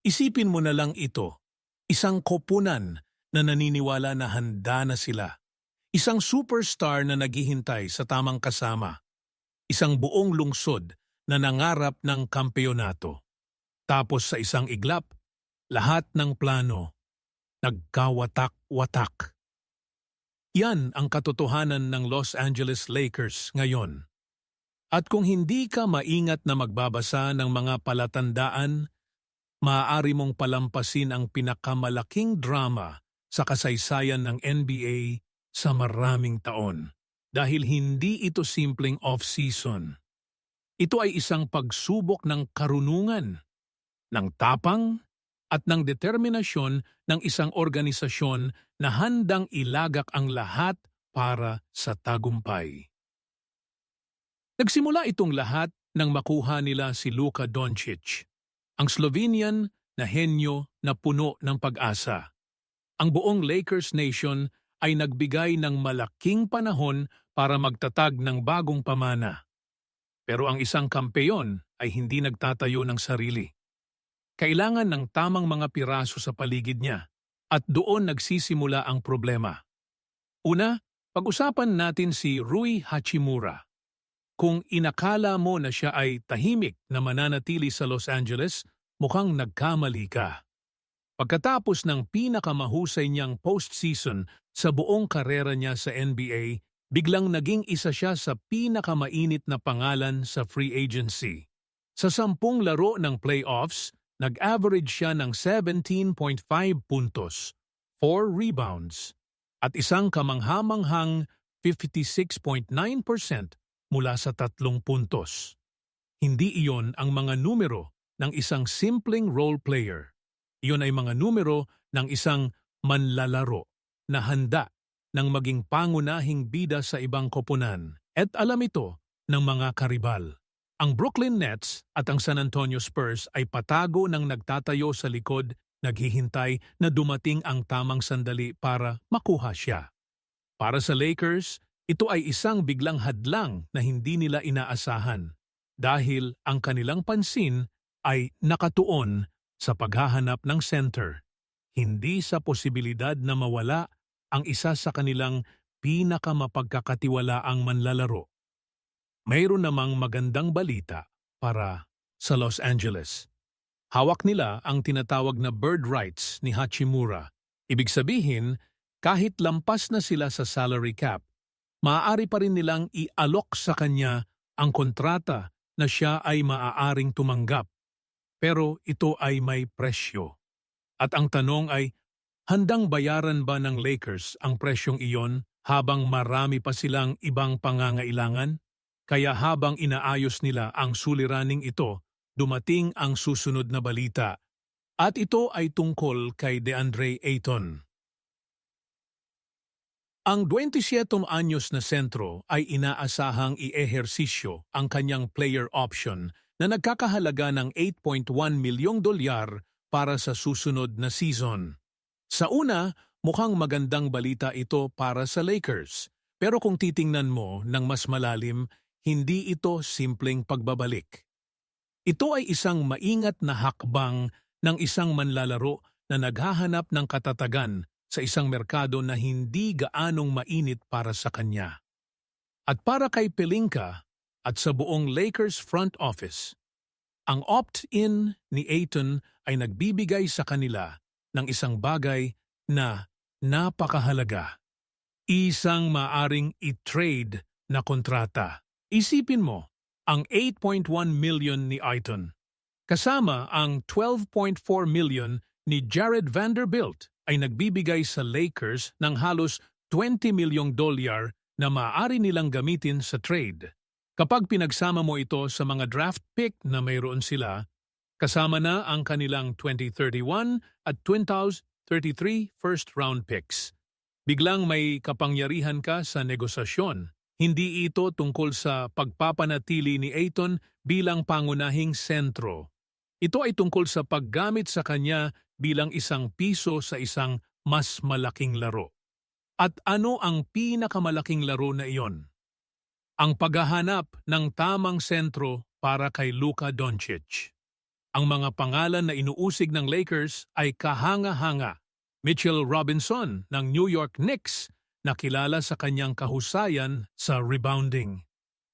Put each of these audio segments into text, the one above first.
Isipin mo na lang ito, isang koponan na naniniwala na handa na sila. Isang superstar na naghihintay sa tamang kasama. Isang buong lungsod na nangarap ng kampeonato. Tapos sa isang iglap, lahat ng plano nagkawatak-watak. Yan ang katotohanan ng Los Angeles Lakers ngayon. At kung hindi ka maingat na magbabasa ng mga palatandaan, maaari mong palampasin ang pinakamalaking drama sa kasaysayan ng NBA sa maraming taon. Dahil hindi ito simpleng off-season. Ito ay isang pagsubok ng karunungan, ng tapang, at ng determinasyon ng isang organisasyon na handang ilagak ang lahat para sa tagumpay. Nagsimula itong lahat nang makuha nila si Luka Doncic, ang Slovenian na henyo na puno ng pag-asa. Ang buong Lakers Nation ay nagbigay ng malaking panahon para magtatag ng bagong pamana. Pero ang isang kampeyon ay hindi nagtatayo ng sarili. Kailangan ng tamang mga piraso sa paligid niya at doon nagsisimula ang problema. Una, pag-usapan natin si Rui Hachimura. Kung inakala mo na siya ay tahimik na mananatili sa Los Angeles, mukhang nagkamali ka. Pagkatapos ng pinakamahusay niyang postseason sa buong karera niya sa NBA, biglang naging isa siya sa pinakamainit na pangalan sa free agency. Sa 10 laro ng playoffs, nag-average siya ng 17.5 puntos, 4 rebounds, at isang kamanghamanghang 56.9% mula sa 3 puntos. Hindi iyon ang mga numero ng isang simpleng role player. Iyon ay mga numero ng isang manlalaro na handa ng maging pangunahing bida sa ibang koponan. At alam ito ng mga karibal. Ang Brooklyn Nets at ang San Antonio Spurs ay patago ng nagtatayo sa likod, naghihintay na dumating ang tamang sandali para makuha siya. Para sa Lakers, ito ay isang biglang hadlang na hindi nila inaasahan dahil ang kanilang pansin ay nakatuon sa paghahanap ng center, hindi sa posibilidad na mawala ang isa sa kanilang pinakamapagkakatiwalaang manlalaro. Mayroon namang magandang balita para sa Los Angeles. Hawak nila ang tinatawag na bird rights ni Hachimura. Ibig sabihin, kahit lampas na sila sa salary cap, maaari pa rin nilang ialok sa kanya ang kontrata na siya ay maaaring tumanggap. Pero ito ay may presyo. At ang tanong ay, handang bayaran ba ng Lakers ang presyong iyon habang marami pa silang ibang pangangailangan? Kaya habang inaayos nila ang suliraning ito, dumating ang susunod na balita. At ito ay tungkol kay DeAndre Ayton. Ang 27 anyos na sentro ay inaasahang i-ehersisyo ang kanyang player option na nagkakahalaga ng $8.1 milyong para sa susunod na season. Sa una, mukhang magandang balita ito para sa Lakers. Pero kung titingnan mo ng mas malalim, hindi ito simpleng pagbabalik. Ito ay isang maingat na hakbang ng isang manlalaro na naghahanap ng katatagan sa isang merkado na hindi gaanong mainit para sa kanya. At para kay Pelinka at sa buong Lakers front office, ang opt-in ni Ayton ay nagbibigay sa kanila ng isang bagay na napakahalaga. Isang maaring i-trade na kontrata. Isipin mo, ang $8.1 million ni Ayton, kasama ang $12.4 million ni Jared Vanderbilt ay nagbibigay sa Lakers ng halos $20 milyong na maaari nilang gamitin sa trade. Kapag pinagsama mo ito sa mga draft pick na mayroon sila, kasama na ang kanilang 2031 at 2033 first-round picks. Biglang may kapangyarihan ka sa negosasyon. Hindi ito tungkol sa pagpapanatili ni Ayton bilang pangunahing sentro. Ito ay tungkol sa paggamit sa kanya bilang isang piso sa isang mas malaking laro. At ano ang pinakamalaking laro na iyon? Ang paghahanap ng tamang sentro para kay Luka Doncic. Ang mga pangalan na inuusig ng Lakers ay kahanga-hanga. Mitchell Robinson ng New York Knicks na kilala sa kanyang kahusayan sa rebounding.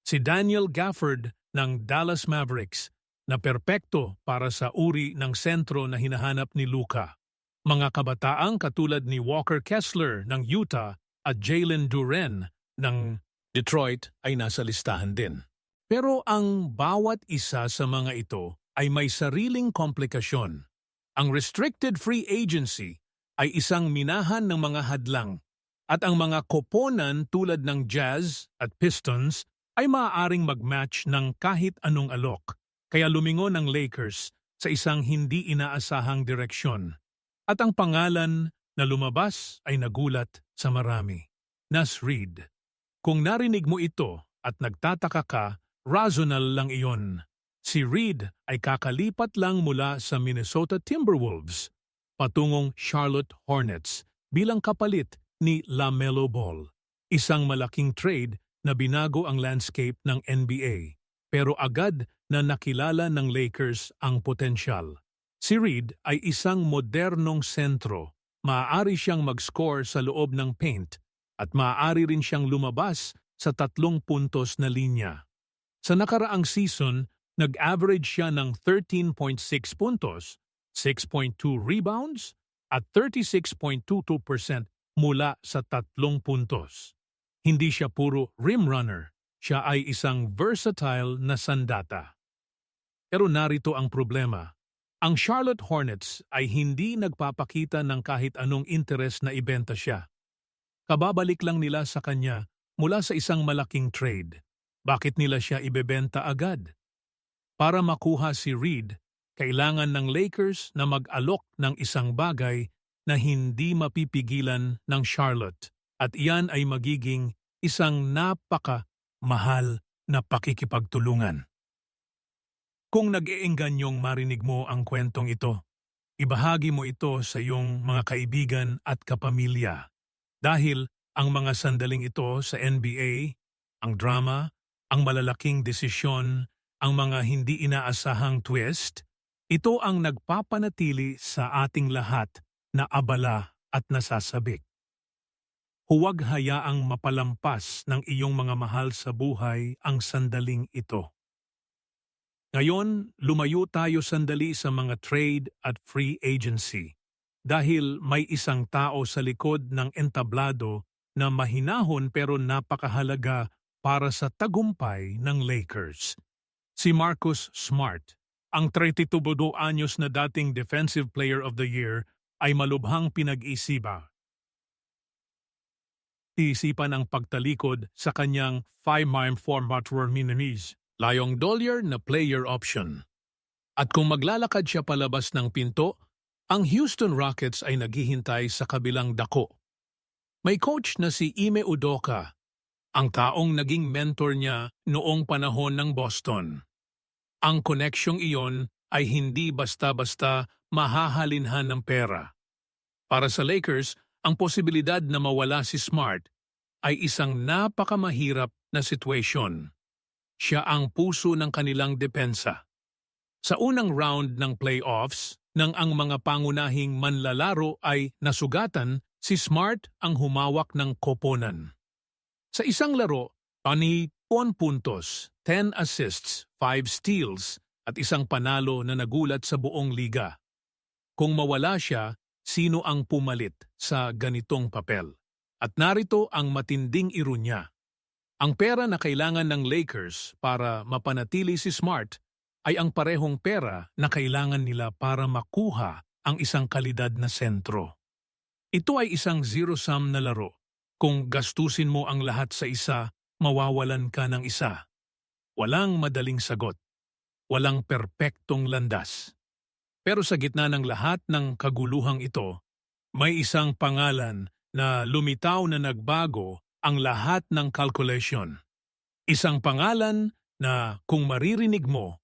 Si Daniel Gafford ng Dallas Mavericks na perpekto para sa uri ng sentro na hinahanap ni Luka. Mga kabataang katulad ni Walker Kessler ng Utah at Jalen Duren ng Detroit ay nasa listahan din. Pero ang bawat isa sa mga ito ay may sariling komplikasyon. Ang restricted free agency ay isang minahan ng mga hadlang at ang mga koponan tulad ng Jazz at Pistons ay maaaring mag-match ng kahit anong alok. Kaya lumingon ang Lakers sa isang hindi inaasahang direksyon. At ang pangalan na lumabas ay nagulat sa marami. Naz Reid. Kung narinig mo ito at nagtataka ka, rational lang iyon. Si Reid ay kakalipat lang mula sa Minnesota Timberwolves patungong Charlotte Hornets bilang kapalit ni LaMelo Ball. Isang malaking trade na binago ang landscape ng NBA. Pero agad na nakilala ng Lakers ang potensyal. Si Reid ay isang modernong sentro. Maaari siyang mag-score sa loob ng paint at maaari rin siyang lumabas sa 3 puntos na linya. Sa nakaraang season, nag-average siya ng 13.6 puntos, 6.2 rebounds at 36.22% mula sa 3 puntos. Hindi siya puro rim runner, siya ay isang versatile na sandata. Pero narito ang problema. Ang Charlotte Hornets ay hindi nagpapakita ng kahit anong interes na ibenta siya. Kababalik lang nila sa kanya mula sa isang malaking trade. Bakit nila siya ibebenta agad? Para makuha si Reid, kailangan ng Lakers na mag-alok ng isang bagay na hindi mapipigilan ng Charlotte at iyan ay magiging isang napaka-mahal na pakikipagtulungan. Kung nag-iingganyong marinig mo ang kwentong ito, ibahagi mo ito sa iyong mga kaibigan at kapamilya. Dahil ang mga sandaling ito sa NBA, ang drama, ang malalaking desisyon, ang mga hindi inaasahang twist, ito ang nagpapanatili sa ating lahat na abala at nasasabik. Huwag hayaang mapalampas ng iyong mga mahal sa buhay ang sandaling ito. Ngayon, lumayo tayo sandali sa mga trade at free agency dahil may isang tao sa likod ng entablado na mahinahon pero napakahalaga para sa tagumpay ng Lakers. Si Marcus Smart, ang 32 anyos na dating Defensive Player of the Year, ay malubhang pinag-isiba. Iisipan ang pagtalikod sa kanyang 5-mime format Minimiz, layong dollar na player option. At kung maglalakad siya palabas ng pinto, ang Houston Rockets ay naghihintay sa kabilang dako. May coach na si Ime Udoka, ang taong naging mentor niya noong panahon ng Boston. Ang koneksyong iyon ay hindi basta-basta mahahalinhan ng pera. Para sa Lakers, ang posibilidad na mawala si Smart ay isang napakamahirap na sitwasyon. Siya ang puso ng kanilang depensa. Sa unang round ng playoffs, nang ang mga pangunahing manlalaro ay nasugatan, si Smart ang humawak ng koponan. Sa isang laro, 10 puntos, 10 assists, 5 steals at isang panalo na nagulat sa buong liga. Kung mawala siya, sino ang pumalit sa ganitong papel? At narito ang matinding ironya. Ang pera na kailangan ng Lakers para mapanatili si Smart ay ang parehong pera na kailangan nila para makuha ang isang kalidad na sentro. Ito ay isang zero-sum na laro. Kung gastusin mo ang lahat sa isa, mawawalan ka ng isa. Walang madaling sagot. Walang perpektong landas. Pero sa gitna ng lahat ng kaguluhang ito, may isang pangalan na lumitaw na nagbago ang lahat ng calculation. Isang pangalan na kung maririnig mo,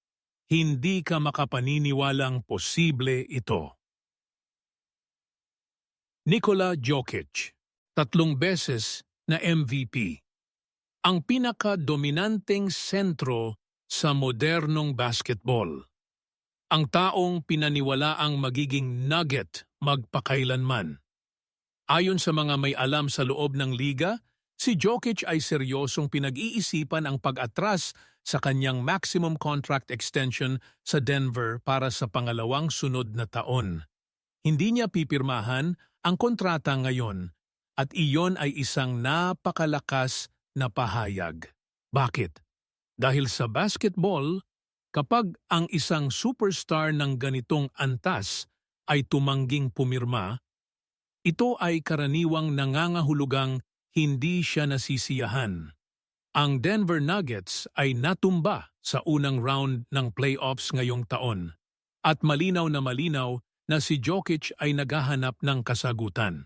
hindi ka makapaniniwalang posible ito. Nikola Jokic, 3 beses na MVP. Ang pinaka-dominanteng sentro sa modernong basketball. Ang taong pinaniwalaang magiging nugget magpakailanman. Ayon sa mga may alam sa loob ng liga, si Jokic ay seryosong pinag-iisipan ang pag-atras sa kanyang maximum contract extension sa Denver para sa pangalawang sunod na taon. Hindi niya pipirmahan ang kontrata ngayon at iyon ay isang napakalakas na pahayag. Bakit? Dahil sa basketball, kapag ang isang superstar ng ganitong antas ay tumangging pumirma, ito ay karaniwang nangangahulugang hindi siya nasisiyahan. Ang Denver Nuggets ay natumba sa unang round ng playoffs ngayong taon at malinaw na si Jokic ay naghahanap ng kasagutan.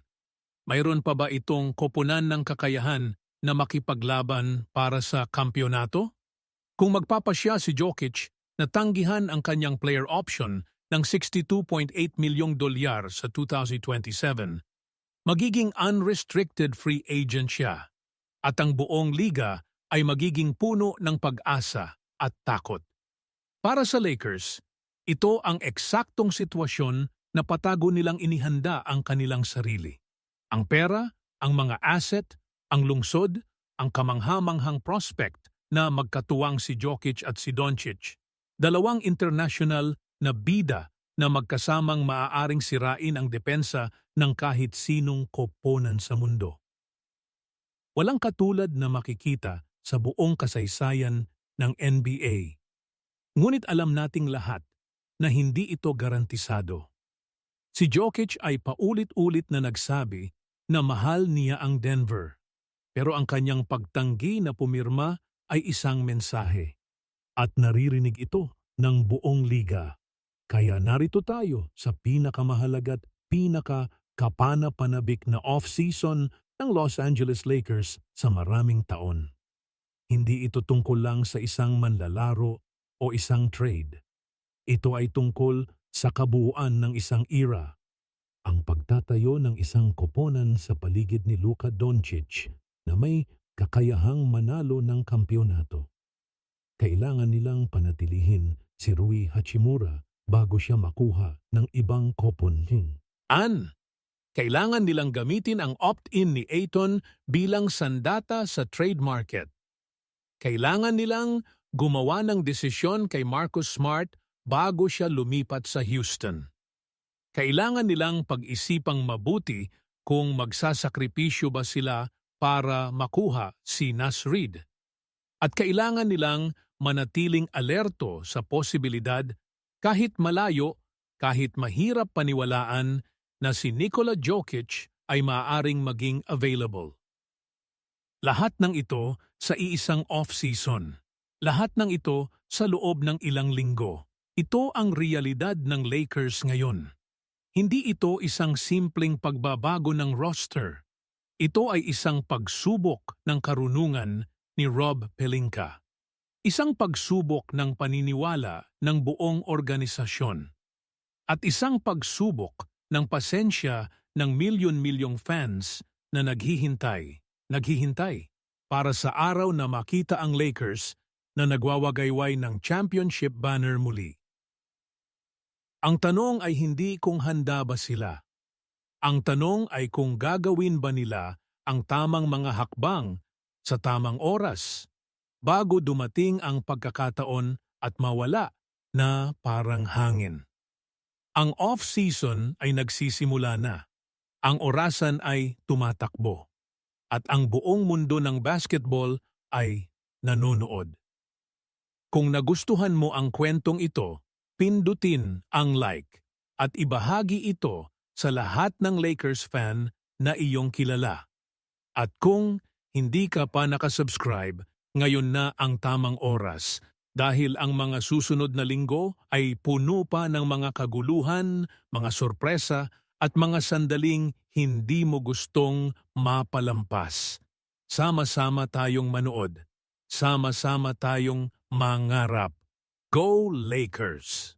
Mayroon pa ba itong koponan ng kakayahan na makipaglaban para sa kampyonato? Kung magpapasya si Jokic na tanggihan ang kanyang player option ng $62.8 milyong sa 2027, magiging unrestricted free agent siya at ang buong liga ay magiging puno ng pag-asa at takot. Para sa Lakers, ito ang eksaktong sitwasyon na patago nilang inihanda ang kanilang sarili. Ang pera, ang mga asset, ang lungsod, ang kamanghamanghang prospect na magkatuwang si Jokic at si Doncic, dalawang international na bida na magkasamang maaaring sirain ang depensa ng kahit sinong koponan sa mundo. Walang katulad na makikita sa buong kasaysayan ng NBA. Ngunit alam nating lahat na hindi ito garantisado. Si Jokic ay paulit-ulit na nagsabi na mahal niya ang Denver, pero ang kanyang pagtanggi na pumirma ay isang mensahe. At naririnig ito ng buong liga. Kaya narito tayo sa pinakamahalaga at pinakakapanapanabik na off-season ng Los Angeles Lakers sa maraming taon. Hindi ito tungkol lang sa isang manlalaro o isang trade. Ito ay tungkol sa kabuuan ng isang era. Ang pagtatayo ng isang koponan sa paligid ni Luka Doncic na may kakayahang manalo ng kampyonato. Kailangan nilang panatilihin si Rui Hachimura bago siya makuha ng ibang koponan. Kailangan nilang gamitin ang opt-in ni Ayton bilang sandata sa trade market. Kailangan nilang gumawa ng desisyon kay Marcus Smart bago siya lumipat sa Houston. Kailangan nilang pag-isipang mabuti kung magsasakripisyo ba sila para makuha si Naz Reid. At kailangan nilang manatiling alerto sa posibilidad kahit malayo, kahit mahirap paniwalaan na si Nikola Jokic ay maaaring maging available. Lahat ng ito sa iisang off-season. Lahat ng ito sa loob ng ilang linggo. Ito ang realidad ng Lakers ngayon. Hindi ito isang simpleng pagbabago ng roster. Ito ay isang pagsubok ng karunungan ni Rob Pelinka. Isang pagsubok ng paniniwala ng buong organisasyon. At isang pagsubok ng pasensya ng milyon-milyong fans na naghihintay para sa araw na makita ang Lakers na nagwawagayway ng championship banner muli. Ang tanong ay hindi kung handa ba sila. Ang tanong ay kung gagawin ba nila ang tamang mga hakbang sa tamang oras bago dumating ang pagkakataon at mawala na parang hangin. Ang off-season ay nagsisimula na. Ang orasan ay tumatakbo. At ang buong mundo ng basketball ay nanonood. Kung nagustuhan mo ang kwentong ito, pindutin ang like at ibahagi ito sa lahat ng Lakers fan na iyong kilala. At kung hindi ka pa nakasubscribe, ngayon na ang tamang oras dahil ang mga susunod na linggo ay puno pa ng mga kaguluhan, mga sorpresa at mga sandaling hindi mo gustong mapalampas. Sama-sama tayong manood. Sama-sama tayong mangarap. Go Lakers!